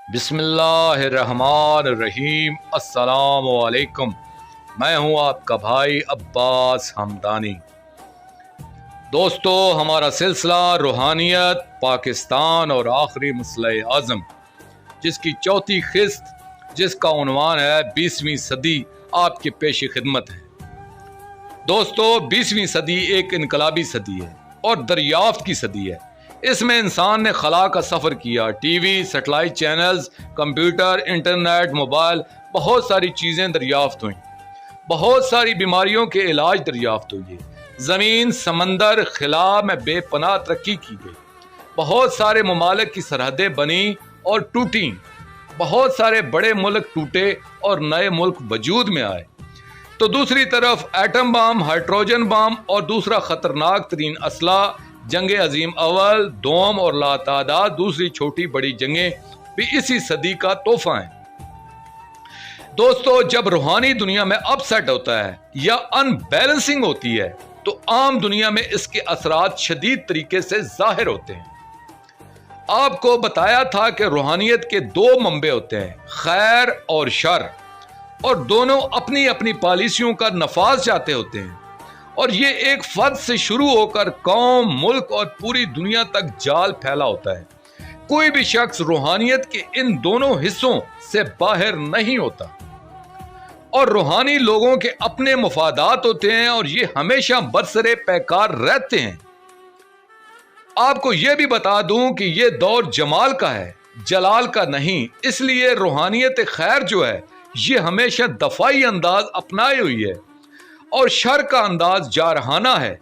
بسم اللہ الرحمن الرحیم۔ السلام علیکم۔ میں ہوں آپ کا بھائی عباس حمدانی۔ دوستو، ہمارا سلسلہ روحانیت پاکستان اور آخری مسئلہ اعظم، جس کی چوتھی قسط، جس کا عنوان ہے 20ویں صدی، آپ کے پیش خدمت ہے۔ دوستو، 20ویں صدی ایک انقلابی صدی ہے اور دریافت کی صدی ہے۔ اس میں انسان نے خلا کا سفر کیا۔ T V, satellite channels, computer, internet, mobile, بہت ساری چیزیں دریافت ہوئیں۔ بہت ساری بیماریوں کے علاج دریافت ہوئے۔ زمین، سمندر، خلا میں بے پناہ ترقی کی گئی۔ بہت سارے ممالک کی سرحدیں بنی اور ٹوٹیں۔ بہت سارے بڑے ملک ٹوٹے اور نئے ملک وجود میں آئے۔ تو دوسری طرف ایٹم بم، ہائیڈروجن بم اور دوسرا خطرناک ترین اسلحہ، جنگ عظیم اول، دوم اور لاتعداد دوسری چھوٹی بڑی جنگیں بھی اسی صدی کا تحفہ ہیں۔ دوستو، جب روحانی دنیا میں اپ سیٹ ہوتا ہے یا ان بیلنسنگ ہوتی ہے تو عام دنیا میں اس کے اثرات شدید طریقے سے ظاہر ہوتے ہیں۔ آپ کو بتایا تھا کہ روحانیت کے دو منبع ہوتے ہیں، خیر اور شر، اور دونوں اپنی اپنی پالیسیوں کا نفاذ چاہتے ہوتے ہیں، اور یہ ایک فرد سے شروع ہو کر قوم، ملک اور پوری دنیا تک جال پھیلا ہوتا ہے۔ کوئی بھی شخص روحانیت کے ان دونوں حصوں سے باہر نہیں ہوتا، اور روحانی لوگوں کے اپنے مفادات ہوتے ہیں اور یہ ہمیشہ برسرے پیکار رہتے ہیں۔ آپ کو یہ بھی بتا دوں کہ یہ دور جمال کا ہے، جلال کا نہیں۔ اس لیے روحانیت خیر جو ہے یہ ہمیشہ دفاعی انداز اپنائے ہوئی ہے اور شر کا انداز جارحانہ ہے۔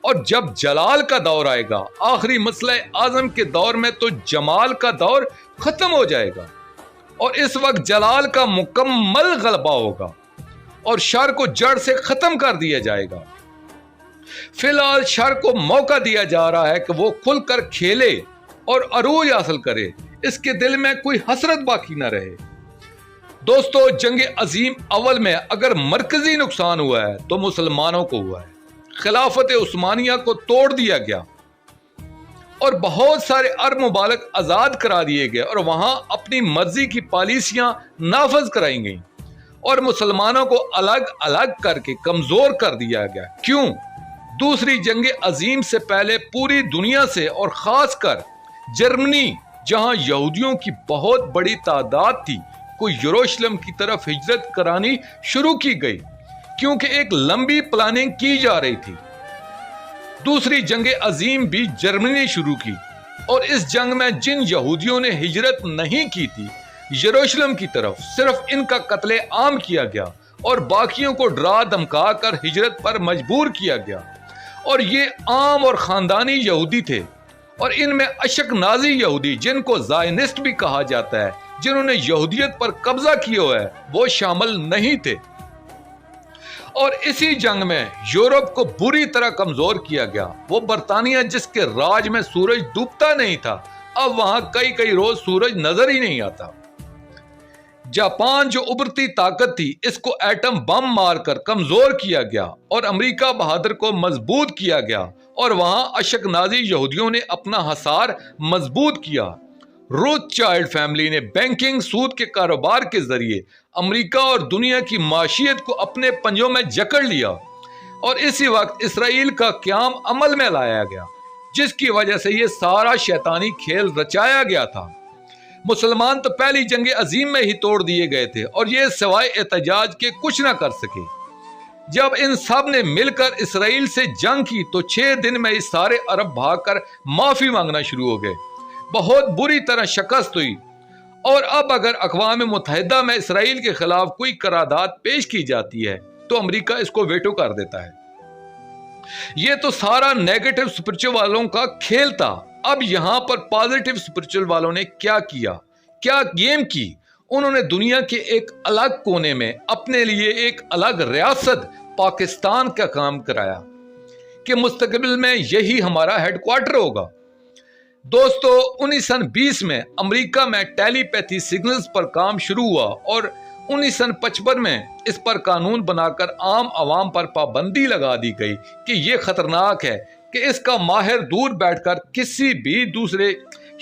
اور جب جلال کا دور آئے گا، آخری مسئلہ اعظم کے دور میں، تو جمال کا دور ختم ہو جائے گا اور اس وقت جلال کا مکمل غلبہ ہوگا اور شر کو جڑ سے ختم کر دیا جائے گا۔ فی الحال شر کو موقع دیا جا رہا ہے کہ وہ کھل کر کھیلے اور عروج حاصل کرے، اس کے دل میں کوئی حسرت باقی نہ رہے۔ دوستو، جنگ عظیم اول میں اگر مرکزی نقصان ہوا ہے تو مسلمانوں کو ہوا ہے۔ خلافت عثمانیہ کو توڑ دیا گیا اور بہت سارے عرب ممالک آزاد کرا دیے گئے اور وہاں اپنی مرضی کی پالیسیاں نافذ کرائی گئیں اور مسلمانوں کو الگ الگ کر کے کمزور کر دیا گیا۔ کیوں؟ دوسری جنگ عظیم سے پہلے پوری دنیا سے اور خاص کر جرمنی، جہاں یہودیوں کی بہت بڑی تعداد تھی، کو یروشلم کی طرف ہجرت کرانی شروع کی گئی، کیونکہ ایک لمبی پلاننگ کی جا رہی تھی۔ دوسری جنگ عظیم بھی جرمنی نے شروع کی، اور اس جنگ میں جن یہودیوں نے ہجرت نہیں کی تھی یروشلم کی طرف، صرف ان کا قتل عام کیا گیا اور باقیوں کو ڈرا دھمکا کر ہجرت پر مجبور کیا گیا۔ اور یہ عام اور خاندانی یہودی تھے، اور ان میں اشک نازی یہودی، جن کو زائنسٹ بھی کہا جاتا ہے، جنہوں نے یہودیت پر قبضہ کیا ہوا ہے، وہ شامل نہیں تھے۔ اور اسی جنگ میں یورپ کو بری طرح کمزور کیا گیا۔ وہ برطانیہ جس کے راج میں سورج ڈوبتا نہیں تھا، اب وہاں کئی روز سورج نظر ہی نہیں آتا۔ جاپان جو ابھرتی طاقت تھی، اس کو ایٹم بم مار کر کمزور کیا گیا اور امریکہ بہادر کو مضبوط کیا گیا، اور وہاں اشک نازی یہودیوں نے اپنا حصار مضبوط کیا۔ روتھ چائلڈ فیملی نے بینکنگ سود کے کاروبار کے ذریعے امریکہ اور دنیا کی معیشت کو اپنے پنجوں میں جکڑ لیا، اور اسی وقت اسرائیل کا قیام عمل میں لایا گیا، جس کی وجہ سے یہ سارا شیطانی کھیل رچایا گیا تھا۔ مسلمان تو پہلی جنگ عظیم میں ہی توڑ دیے گئے تھے، اور یہ سوائے احتجاج کے کچھ نہ کر سکے۔ جب ان سب نے مل کر اسرائیل سے جنگ کی تو 6 دن میں یہ سارے عرب بھاگ کر معافی مانگنا شروع ہو گئے۔ بہت بری طرح شکست ہوئی، اور اب اگر اقوام متحدہ میں اسرائیل کے خلاف کوئی قرارداد پیش کی جاتی ہے تو امریکہ اس کو ویٹو کر دیتا ہے۔ یہ تو سارا نیگیٹو سپرچل والوں کا کھیل تھا۔ اب یہاں پر پازیٹو سپرچل والوں نے کیا کیا، کیا گیم کی؟ انہوں نے دنیا کے ایک الگ کونے میں اپنے لیے ایک الگ ریاست پاکستان کا کام کرایا کہ مستقبل میں یہی ہمارا ہیڈ کوارٹر ہوگا۔ دوستو، 1920 میں امریکہ میں ٹیلی پیتھی سگنلز پر کام شروع ہوا، اور 1955 میں اس پر قانون بنا کر عام عوام پر پابندی لگا دی گئی کہ یہ خطرناک ہے کہ اس کا ماہر دور بیٹھ کر کسی بھی دوسرے